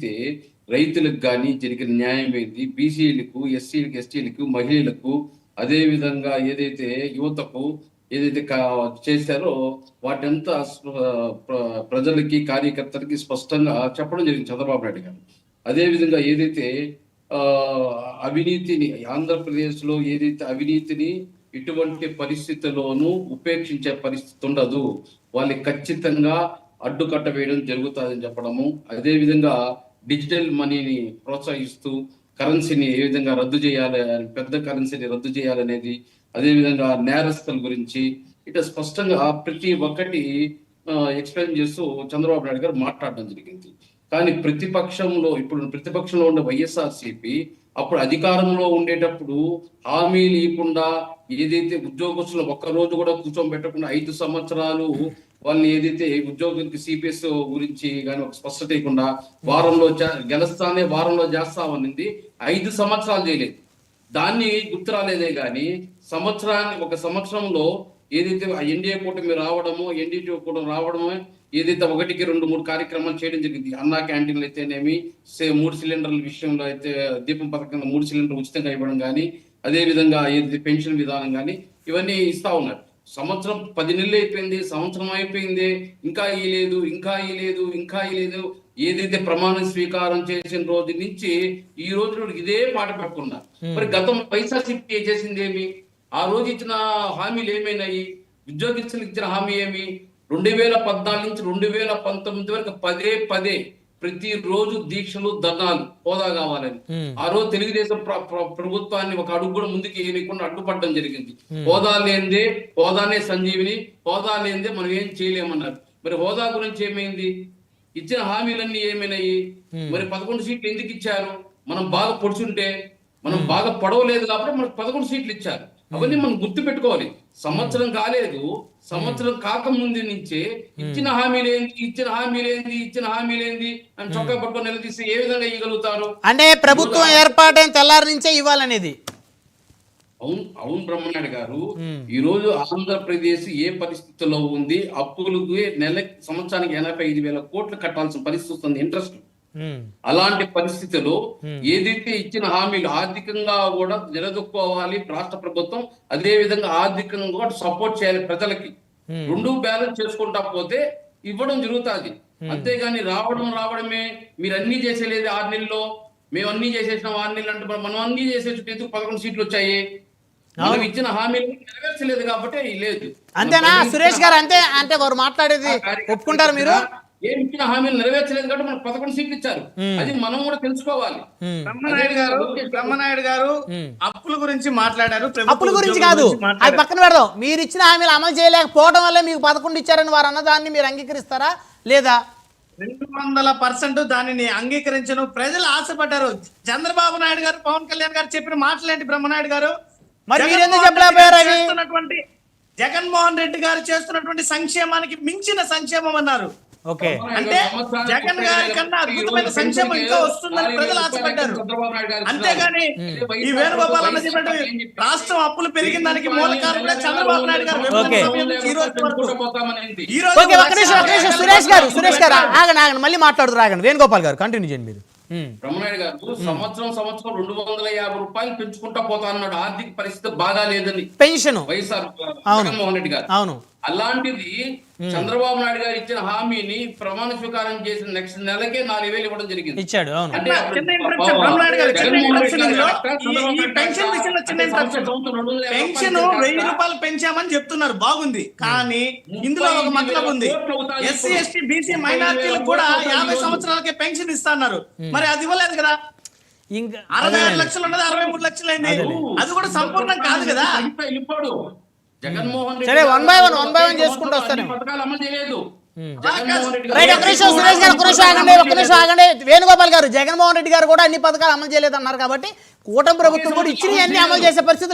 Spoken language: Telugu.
అయితే రైతులకు గాని జరిగిన న్యాయం ఏంది? బీసీలకు, ఎస్సీలకు, ఎస్టీలకు, మహిళలకు అదే విధంగా ఏదైతే యువతకు ఏదైతే చేశారో వాటంతా ప్రజలకి, కార్యకర్తలకి స్పష్టంగా చెప్పడం జరిగింది చంద్రబాబు నాయుడు గారు. అదే విధంగా ఏదైతే అవినీతిని ఆంధ్రప్రదేశ్‌లో ఏదైతే అవినీతిని ఎటువంటి పరిస్థితుల్లోనూ ఉపేక్షించే పరిస్థితి ఉండదు. వాళ్ళకి ఖచ్చితంగా అడ్డుకట్ట వేయడం జరుగుతుందని చెప్పడము. అదే విధంగా డిజిటల్ మనీని ప్రోత్సహిస్తూ కరెన్సీని ఏ విధంగా రద్దు చేయాలి, పెద్ద కరెన్సీని రద్దు చేయాలనేది, అదే విధంగా నేరస్తుల గురించి ఇట్లా స్పష్టంగా ప్రతి ఒక్కటి ఎక్స్ప్లెయిన్ చేస్తూ చంద్రబాబు నాయుడు గారు మాట్లాడడం జరిగింది. కానీ ప్రతిపక్షంలో ఉండే వైఎస్ఆర్సీపీ అప్పుడు అధికారంలో ఉండేటప్పుడు హామీలు ఇవ్వకుండా ఏదైతే ఉద్యోగస్తులు ఒక్కరోజు కూడా కూర్చోబెట్టకుండా 5 సంవత్సరాలు వాళ్ళని ఏదైతే ఉద్యోగులకి సిపిఎస్ గురించి కానీ ఒక స్పష్టత ఇవ్వకుండా వారంలో గెలుస్తానే వారంలో చేస్తామనింది 5 సంవత్సరాలు చేయలేదు. దాన్ని గుర్తు రాలేదే కానీ ఒక సంవత్సరంలో ఏదైతే ఎన్డీఏ కూటమి రావడమో ఎన్డీటీ కూటమి రావడమో ఏదైతే 1కి 2, 3 కార్యక్రమాలు చేయడం జరిగింది. అన్నా క్యాంటీన్లు అయితేనేమి, 3 సిలిండర్ల విషయంలో అయితే దీపం పథకంలో 3 సిలిండర్లు ఉచితంగా ఇవ్వడం కానీ, అదే విధంగా ఏదైతే పెన్షన్ విధానం కానీ ఇవన్నీ ఇస్తా ఉన్నారు. సంవత్సరం 10 నెలలు అయిపోయింది, సంవత్సరం అయిపోయింది, ఇంకా ఇలేదు. ఏదైతే ప్రమాణ స్వీకారం చేసిన రోజు నుంచి ఈ రోజు ఇదే పాట పెట్టుకున్నారు. మరి గతం వైఎస్ఆర్సీపీ చేసింది ఏమి? ఆ రోజు ఇచ్చిన హామీలు ఏమైనాయి? ఉద్యోగస్తులకు ఇచ్చిన హామీ ఏమి? 2014 నుంచి 2019 వరకు పదే ప్రతిరోజు దీక్షలు, ధర్నాలు హోదా కావాలని. ఆ రోజు తెలుగుదేశం ప్రభుత్వాన్ని ఒక అడుగు కూడా ముందుకు వేయకుండా అడ్డుపడడం జరిగింది. హోదా లేనిదే, హోదానే సంజీవిని, హోదా లేనిదే మనం ఏం చేయలేమన్నారు. మరి హోదా గురించి ఏమైంది? ఇచ్చిన హామీలన్నీ ఏమైనాయి? మరి 11 సీట్లు ఎందుకు ఇచ్చారు? మనం బాగా పొడుచుంటే, మనం బాగా పొడవలేదు కాబట్టి మనకు 11 సీట్లు ఇచ్చారు. అవన్నీ మనం గుర్తు పెట్టుకోవాలి. సంవత్సరం కాలేదు, సంవత్సరం కాకముందు నుంచే ఇచ్చిన హామీలేంది అని చొక్కా పట్టుకొని నిలదీసి ఏ విధంగా ఇవ్వగలుగుతారు? అంటే ప్రభుత్వం ఏర్పాటైన తెల్లారి నుంచే ఇవ్వాలనేది. అవును బ్రహ్మనాయుడు గారు, ఈ రోజు ఆంధ్రప్రదేశ్ ఏ పరిస్థితుల్లో ఉంది? అప్పులకు సంవత్సరానికి 85,000 కోట్లు కట్టాల్సిన పరిస్థితి వస్తుంది, ఇంట్రెస్ట్. అలాంటి పరిస్థితుల్లో ఏదైతే ఇచ్చిన హామీలు ఆర్థికంగా కూడా నిలదొక్కోవాలి రాష్ట్ర ప్రభుత్వం, అదే విధంగా ఆర్థికంగా కూడా సపోర్ట్ చేయాలి ప్రజలకి. 2 బ్యాలెన్స్ చేసుకుంటా పోతే ఇవ్వడం జరుగుతుంది. అంతేగాని రావడమే మీరు అన్ని చేసేలేదు 6 నెలల్లో, మేము అన్ని చేసేసినాం 6 నెలలు అంటే మనం అన్ని చేసేసి 11 సీట్లు వచ్చాయి. మనం ఇచ్చిన హామీలు నెరవేర్చలేదు కాబట్టి లేదు. అంతేనా సురేష్ గారు? అంటే వారు మాట్లాడేది ఒప్పుకుంటారు మీరు? ఏమి ఇచ్చిన హామీలు నెరవేర్చలేదు కాబట్టి మనకు 11 సీట్లు ఇచ్చారు. అది మనం కూడా తెలుసుకోవాలి. బ్రహ్మనాయుడు గారు అప్పుల గురించి మాట్లాడారు. అప్పుల గురించి కాదు, అది పక్కన పెడదాం. మీరు ఇచ్చిన హామీలు అమలు చేయలేకపోవడం వల్ల మీకు 11 ఇచ్చారని వారు అన్నదాన్ని మీరు అంగీకరిస్తారా లేదా? 200% దానిని అంగీకరించను. ప్రజలు ఆశపడ్డారు. చంద్రబాబు నాయుడు గారు, పవన్ కళ్యాణ్ గారు చెప్పిన మాటలేంటి బ్రహ్మనాయుడు గారు? మరి మీరు ఎందుకు చెప్పలేకపోయారు? జగన్మోహన్ రెడ్డి గారు చేస్తున్నటువంటి సంక్షేమానికి మించిన సంక్షేమం అన్నారు. అంటే జగన్ గారి కన్నా అద్భుతమైన సంక్షేమం ఇంకా వస్తుందని ప్రజలు ఆశపడ్డారు. అంతేగాని ఈ వేణుగోపాల్ అన్న చెప్పినట్టు రాష్ట్రం అప్పులు పెరిగిన దానికి మూల కారణం చంద్రబాబు నాయుడు గారు. సురేష్ గారు ఆగండి, మళ్ళీ మాట్లాడుతూ ఆగండి. వేణుగోపాల్ గారు కంటిన్యూ చేయండి మీరు. బ్రహ్మనాయుడు గారు సంవత్సరం 250 రూపాయలు పెంచుకుంటా పోతా అన్నాడు. ఆర్థిక పరిస్థితి బాగా లేదని పెన్షన్ వైఎస్ఆర్ జగన్మోహన్ రెడ్డి గారు. అవును, అలాంటిది చంద్రబాబు నాయుడు గారు ఇచ్చిన హామీని ప్రమాణ స్వీకారం చేసిన నెక్స్ట్ నెలకే 4,000 ఇవ్వడం జరిగింది. ఇచ్చాడు. అంటే పెన్షన్ 1000 రూపాయలు పెంచామని చెప్తున్నారు, బాగుంది. కానీ ఇందులో ఒక మతలబ్ ఉంది. ఎస్సీ, ఎస్టీ, బీసీ, మైనారిటీలకు కూడా 50 సంవత్సరాలకే పెన్షన్ ఇస్తున్నారు. మరి అది ఇవ్వలేదు కదా. 66 లక్షలు ఉన్నది 63 లక్షలు అయింది. అది కూడా సంపూర్ణం కాదు కదా. Jaganmohan Reddy one by one చేసుకుంటూ వస్తాను. పథకాలు అమలు చేయలేదు. వేణుగోపాల్ గారు, జగన్మోహన్ రెడ్డి గారు కూడా అన్ని పథకాలు అమలు చేయలేదు అన్నారు కాబట్టి కూటమి ప్రభుత్వం కూడా ఇచ్చిన అన్ని అమలు చేసే పరిస్థితులు